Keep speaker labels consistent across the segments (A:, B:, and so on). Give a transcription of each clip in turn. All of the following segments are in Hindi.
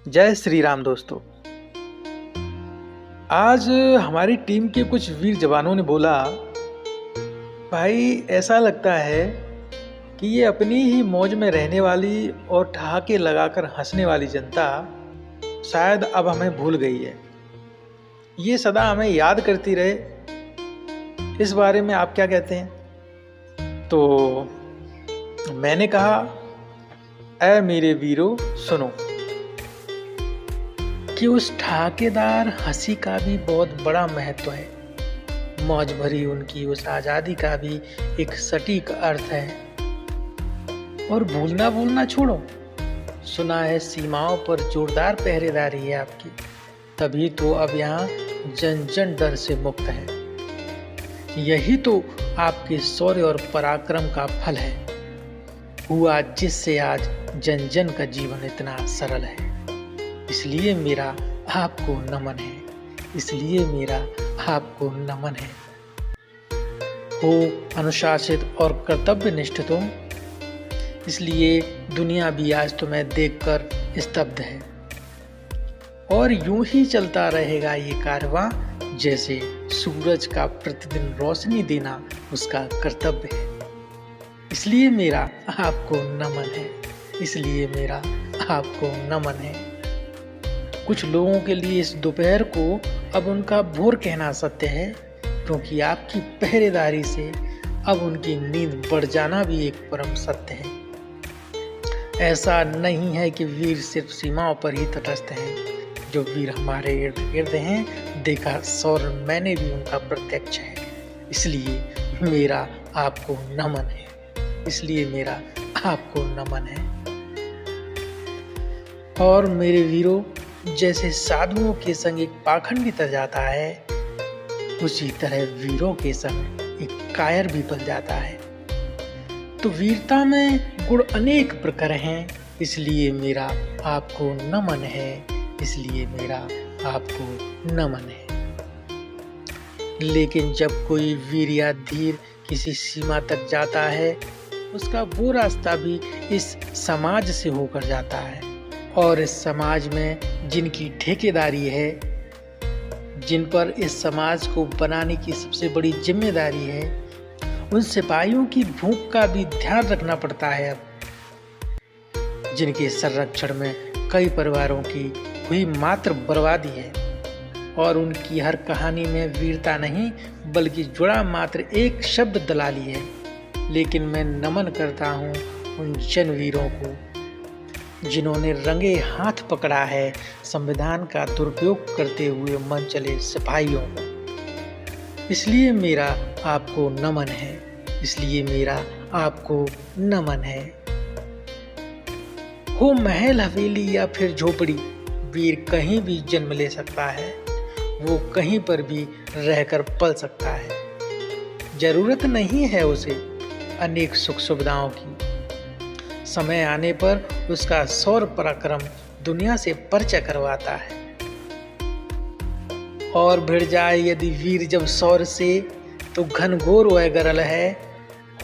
A: जय श्री राम दोस्तों। आज हमारी टीम के कुछ वीर जवानों ने बोला, भाई ऐसा लगता है कि ये अपनी ही मौज में रहने वाली और ठहाके लगाकर हंसने वाली जनता शायद अब हमें भूल गई है। ये सदा हमें याद करती रहे। इस बारे में आप क्या कहते हैं? तो मैंने कहा, ऐ मेरे वीरों सुनो कि उस ठहाकेदार हंसी का भी बहुत बड़ा महत्व है। मौज भरी उनकी उस आज़ादी का भी एक सटीक अर्थ है। और भूलना छोड़ो, सुना है सीमाओं पर जोरदार पहरेदारी है आपकी, तभी तो अब यहाँ जन जन डर से मुक्त है। यही तो आपके शौर्य और पराक्रम का फल है, हुआ जिससे आज जन जन का जीवन इतना सरल है। इसलिए मेरा आपको नमन है, इसलिए मेरा आपको नमन है। हो अनुशासित और कर्तव्यनिष्ठ तुम, इसलिए दुनिया भी आज तुम्हें देखकर स्तब्ध है। और यूं ही चलता रहेगा ये कारवां, जैसे सूरज का प्रतिदिन रोशनी देना उसका कर्तव्य है। इसलिए मेरा आपको नमन है, इसलिए मेरा आपको नमन है। कुछ लोगों के लिए इस दोपहर को अब उनका भोर कहना सत्य है, क्योंकि आपकी पहरेदारी से अब उनकी नींद बढ़ जाना भी एक परम सत्य है। ऐसा नहीं है कि वीर सिर्फ सीमाओं पर ही तटस्थ हैं। जो वीर हमारे इर्द गिर्द हैं, देखा शौर्य मैंने भी उनका प्रत्यक्ष है। इसलिए मेरा आपको नमन है, इसलिए मेरा आपको नमन है। और मेरे वीरों, जैसे साधुओं के संग एक पाखंडी तर जाता है, उसी तरह वीरों के संग एक कायर भी पल जाता है। तो वीरता में गुण अनेक प्रकार हैं, इसलिए मेरा आपको नमन है, इसलिए मेरा आपको नमन है। लेकिन जब कोई वीर या धीर किसी सीमा तक जाता है, उसका वो रास्ता भी इस समाज से होकर जाता है। और इस समाज में जिनकी ठेकेदारी है, जिन पर इस समाज को बनाने की सबसे बड़ी जिम्मेदारी है, उन सिपाहियों की भूख का भी ध्यान रखना पड़ता है। अब जिनके संरक्षण में कई परिवारों की हुई मात्र बर्बादी है, और उनकी हर कहानी में वीरता नहीं बल्कि जुड़ा मात्र एक शब्द दलाली है। लेकिन मैं नमन करता हूँ उन जन वीरों को जिन्होंने रंगे हाथ पकड़ा है संविधान का दुरुपयोग करते हुए मन चले सिपाहियों को। इसलिए मेरा आपको नमन है, इसलिए मेरा आपको नमन है। हो महल हवेली या फिर झोपड़ी, वीर कहीं भी जन्म ले सकता है, वो कहीं पर भी रहकर पल सकता है। जरूरत नहीं है उसे अनेक सुख सुविधाओं की। समय आने पर उसका शौर्य पराक्रम दुनिया से परिचय करवाता है। और भिड़ जाए यदि वीर जब शौर्य से, तो घनघोर वह गरल है।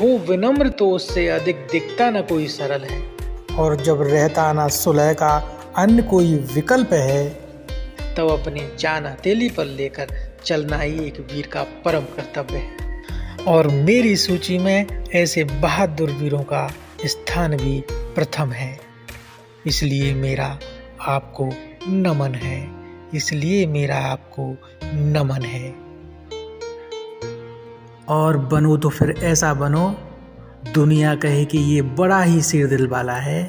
A: हो विनम्र तो उससे अधिक दिखता न कोई सरल है।
B: और जब रहता न सुलह का अन्य कोई विकल्प है,
A: तब अपनी जान हथेली पर लेकर चलना ही एक वीर का परम कर्तव्य है। और मेरी सूची में ऐसे बहादुर वीरों का स्थान भी प्रथम है। इसलिए मेरा आपको नमन है, इसलिए मेरा आपको नमन है। और बनो तो फिर ऐसा बनो, दुनिया कहे कि ये बड़ा ही शेर दिल वाला है,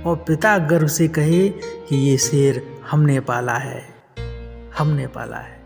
A: और पिता गर्व से कहे कि ये शेर हमने पाला है, हमने पाला है।